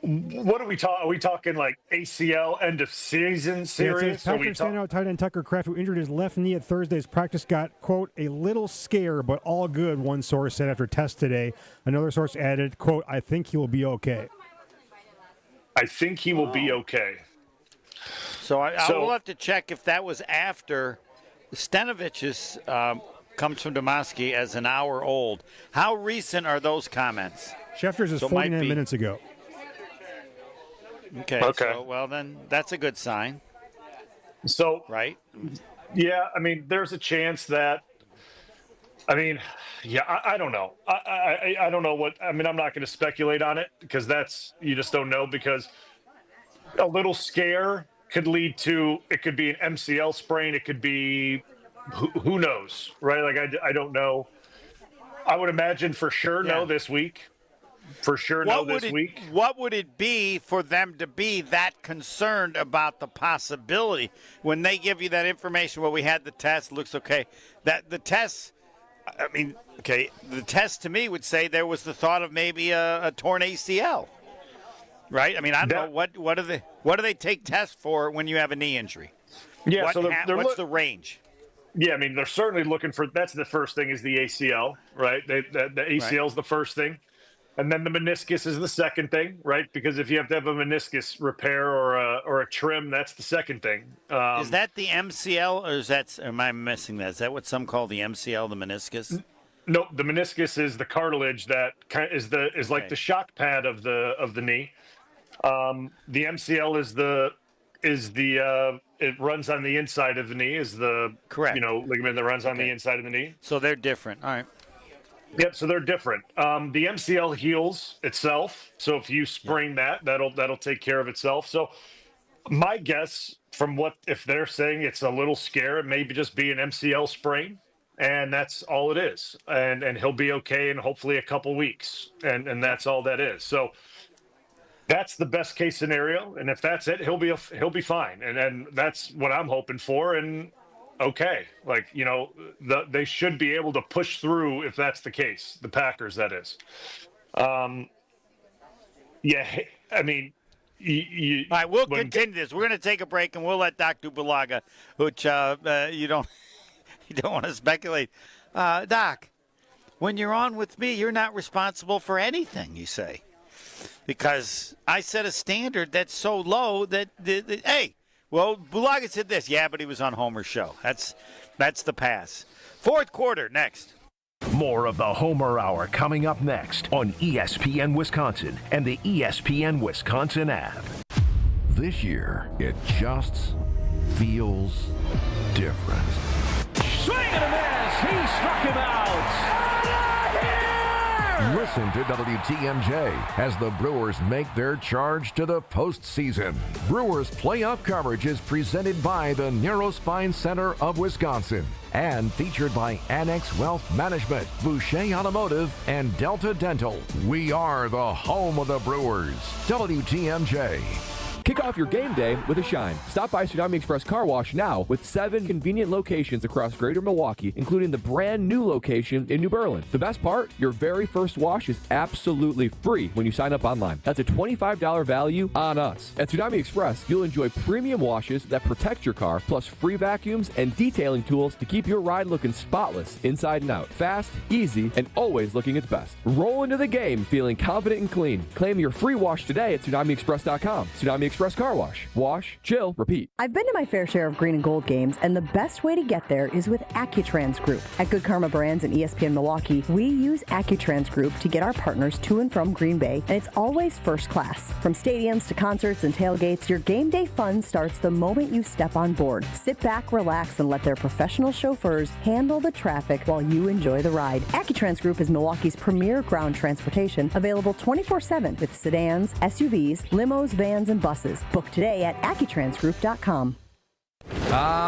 what are we talking? Are we talking like ACL end of season serious? Packers standout tight end Tucker Kraft, who injured his left knee at Thursday's practice, got, quote, a little scare, but all good, one source said after test today. Another source added, quote, I think he will be okay. I think he will be okay. So I will have to check if that was after Stenovich's comes from Domofsky as an hour old. How recent are those comments? Schefter's is 49 minutes ago. Okay. So, well, then that's a good sign. So, right? Yeah, I mean, there's a chance that. I mean, yeah, I don't know. I don't know what. I mean, I'm not going to speculate on it because you just don't know, because a little scare could lead to, it could be an MCL sprain. It could be, who knows, right? Like, I don't know. I would imagine for sure no this week. For sure no this week. What would it be for them to be that concerned about the possibility when they give you that information? Well, we had the test, looks okay. That the test, I mean, okay, the test to me would say there was the thought of maybe a torn ACL, right? I mean, I don't know what do they take tests for when you have a knee injury? Yeah, what's the range? Yeah, I mean, they're certainly looking for. That's the first thing, is the ACL, right? The ACL is the first thing. And then the meniscus is the second thing, right? Because if you have to have a meniscus repair or a trim, that's the second thing. Is that the MCL, or am I missing that? Is that what some call the MCL, the meniscus? No, the meniscus is the cartilage that is like the shock pad of the knee. The MCL is the it runs on the inside of the knee, is the correct ligament that runs on the inside of the knee. So they're different. All right. Yep, so they're different. The MCL heals itself, so if you sprain that'll take care of itself. So my guess, if they're saying it's a little scare, it may just be an MCL sprain, and that's all it is. And he'll be okay in hopefully a couple weeks, and that's all that is. So that's the best case scenario, and if that's it, he'll be fine, and that's what I'm hoping for. And okay, like, they should be able to push through if that's the case. The Packers, that is. Yeah, I mean, You, all right, we'll continue this. We're going to take a break, and we'll let Dr. Bulaga, which you don't want to speculate. Doc, when you're on with me, you're not responsible for anything you say, because I set a standard that's so low that hey, well, Bulaga said this. Yeah, but he was on Homer's show. That's the pass. Fourth quarter next. More of the Homer Hour coming up next on ESPN Wisconsin and the ESPN Wisconsin app. This year, it just feels different. Swing and a miss. He struck him out. Listen to WTMJ as the Brewers make their charge to the postseason. Brewers playoff coverage is presented by the Neurospine Center of Wisconsin and featured by Annex Wealth Management, Boucher Automotive, and Delta Dental. We are the home of the Brewers. WTMJ. Kick off your game day with a shine. Stop by Tsunami Express Car Wash now with 7 convenient locations across Greater Milwaukee, including the brand new location in New Berlin. The best part, your very first wash is absolutely free when you sign up online. That's a $25 value on us. At Tsunami Express, you'll enjoy premium washes that protect your car, plus free vacuums and detailing tools to keep your ride looking spotless inside and out. Fast, easy, and always looking its best. Roll into the game feeling confident and clean. Claim your free wash today at TsunamiExpress.com. Tsunami Express Car Wash. Wash, chill, repeat. I've been to my fair share of green and gold games, and the best way to get there is with Accutrans Group. At Good Karma Brands and ESPN Milwaukee, we use Accutrans Group to get our partners to and from Green Bay, and it's always first class. From stadiums to concerts and tailgates, your game day fun starts the moment you step on board. Sit back, relax, and let their professional chauffeurs handle the traffic while you enjoy the ride. Accutrans Group is Milwaukee's premier ground transportation, available 24/7 with sedans, SUVs, limos, vans, and buses. Book today at AccuTransGroup.com.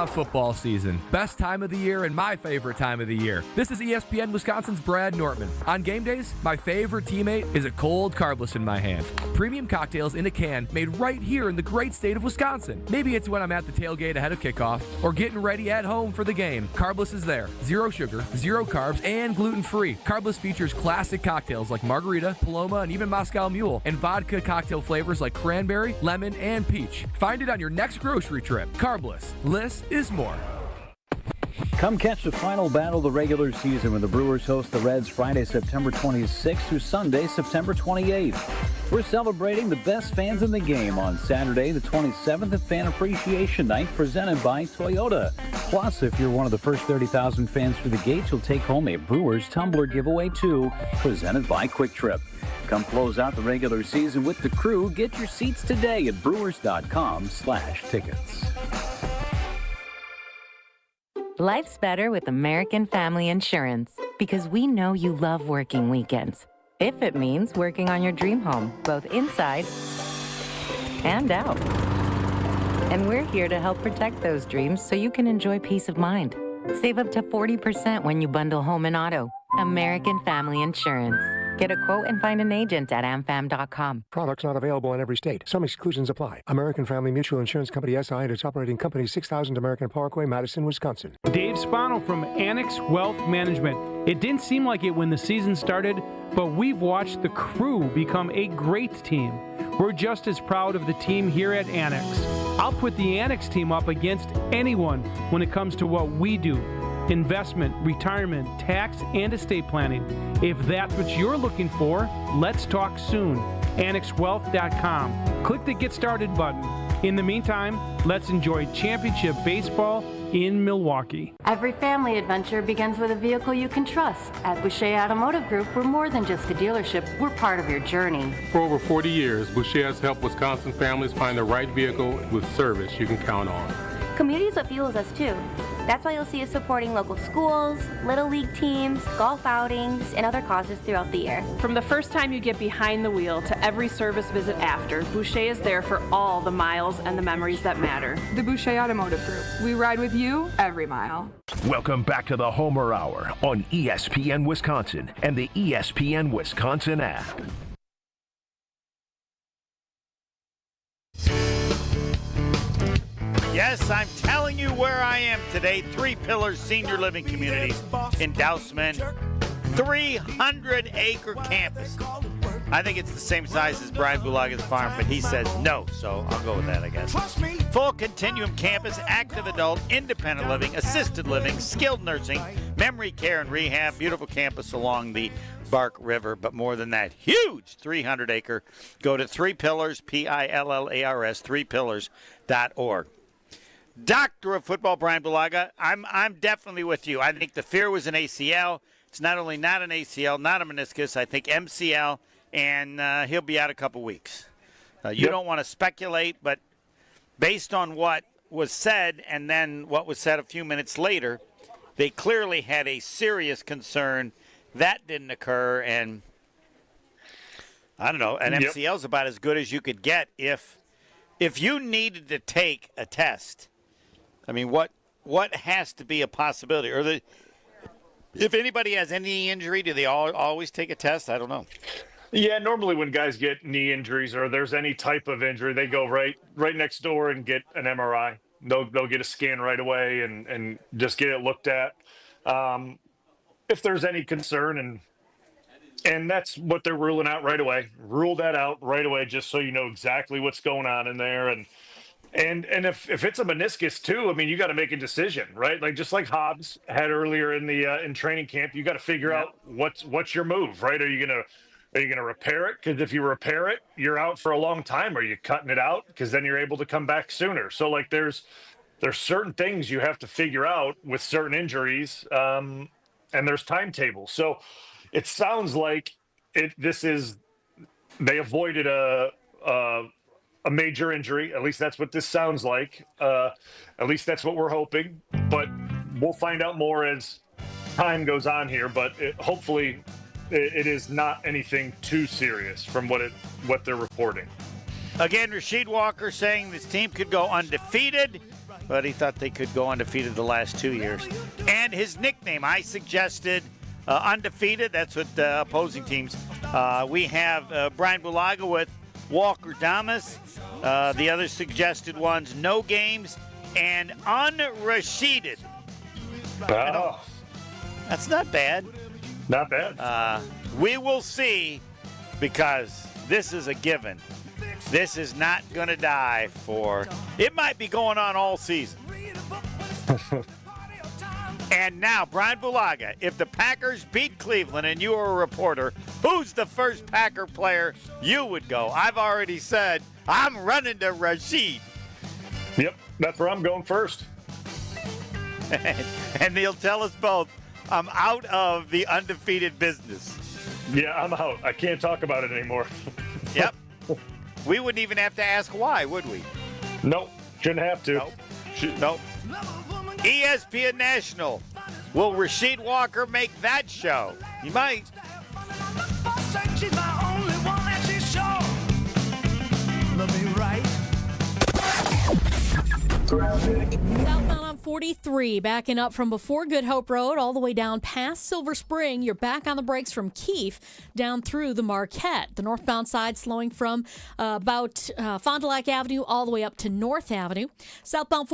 Football season. Best time of the year and my favorite time of the year. This is ESPN Wisconsin's Brad Nortman. On game days, my favorite teammate is a cold carbless in my hand. Premium cocktails in a can made right here in the great state of Wisconsin. Maybe it's when I'm at the tailgate ahead of kickoff or getting ready at home for the game. Carbless is there. 0 sugar, 0 carbs, and gluten-free. Carbless features classic cocktails like margarita, Paloma, and even Moscow Mule, and vodka cocktail flavors like cranberry, lemon, and peach. Find it on your next grocery trip. Carbless. Less is more. Come catch the final battle of the regular season when the Brewers host the Reds Friday, September 26th through Sunday, September 28th. We're celebrating the best fans in the game on Saturday, the 27th at Fan Appreciation Night, presented by Toyota. Plus, if you're one of the first 30,000 fans through the gates, you'll take home a Brewers tumbler giveaway too, presented by Quick Trip. Come close out the regular season with the crew. Get your seats today at brewers.com/tickets. Life's better with American Family Insurance because we know you love working weekends. If it means working on your dream home, both inside and out. And we're here to help protect those dreams so you can enjoy peace of mind. Save up to 40% when you bundle home and auto. American Family Insurance. Get a quote and find an agent at amfam.com. Products not available in every state. Some exclusions apply. American Family Mutual Insurance Company SI and its operating company 6000 American Parkway, Madison, Wisconsin. Dave Spano from Annex Wealth Management. It didn't seem like it when the season started, but we've watched the crew become a great team. We're just as proud of the team here at Annex. I'll put the Annex team up against anyone when it comes to what we do. Investment, retirement, tax, and estate planning. If that's what you're looking for, let's talk soon. AnnexWealth.com. Click the Get Started button. In the meantime, let's enjoy championship baseball in Milwaukee. Every family adventure begins with a vehicle you can trust. At Boucher Automotive Group, we're more than just a dealership. We're part of your journey. For over 40 years, Boucher has helped Wisconsin families find the right vehicle with service you can count on. Community is what fuels us too. That's why you'll see us supporting local schools, Little League teams, golf outings, and other causes throughout the year. From the first time you get behind the wheel to every service visit after, Boucher is there for all the miles and the memories that matter. The Boucher Automotive Group. We ride with you every mile. Welcome back to the Homer Hour on ESPN Wisconsin and the ESPN Wisconsin app. Yes, I'm telling you where I am today. 3 Pillars Senior Living Community in Dousman. 300-acre campus. I think it's the same size as Brian Bulaga's farm, but he says no, so I'll go with that, I guess. Full continuum campus, active adult, independent living, assisted living, skilled nursing, memory care and rehab, beautiful campus along the Bark River, but more than that, huge 300-acre. Go to 3pillars, Pillars, 3pillars.org. Doctor of football, Brian Bulaga, I'm definitely with you. I think the fear was an ACL. It's not only not an ACL, not a meniscus, I think MCL, and he'll be out a couple weeks. You don't want to speculate, but based on what was said and then what was said a few minutes later, they clearly had a serious concern. That didn't occur, and I don't know, an MCL is about as good as you could get if you needed to take a test. I mean, what has to be a possibility? Or if anybody has any injury, do they always take a test? I don't know. Yeah, normally when guys get knee injuries or there's any type of injury, they go right next door and get an MRI. They'll get a scan right away and just get it looked at. If there's any concern, and that's what they're ruling out right away. Rule that out right away, just so you know exactly what's going on in there. And if it's a meniscus too, I mean, you got to make a decision, right? Like just like Hobbs had earlier in the in training camp, you got to figure out what's your move, right? Are you gonna repair it? Because if you repair it, you're out for a long time. Are you cutting it out? Because then you're able to come back sooner. So like there's certain things you have to figure out with certain injuries. And there's timetables. So it sounds like they avoided a major injury. At least that's what this sounds like. At least that's what we're hoping. But we'll find out more as time goes on here. But hopefully it is not anything too serious from what they're reporting. Again, Rasheed Walker saying this team could go undefeated, but he thought they could go undefeated the last 2 years. And his nickname, I suggested undefeated. That's what opposing teams. We have Brian Bulaga with Walter Damus. The other suggested ones, no games and unrasheeded. Oh. That's not bad. Not bad. We will see, because this is a given. This is not going to die for. It might be going on all season. And now, Brian Bulaga, if the Packers beat Cleveland and you were a reporter, who's the first Packer player you would go? I've already said I'm running to Rasheed. Yep, that's where I'm going first. And he'll tell us both, I'm out of the undefeated business. Yeah, I'm out. I can't talk about it anymore. Yep. We wouldn't even have to ask why, would we? Nope. Shouldn't have to. Nope. ESPN National. Will Rasheed Walker make that show? He might. Southbound on 43, backing up from before Good Hope Road all the way down past Silver Spring. You're back on the brakes from Keefe down through the Marquette. The northbound side slowing from about Fond du Lac Avenue all the way up to North Avenue. Southbound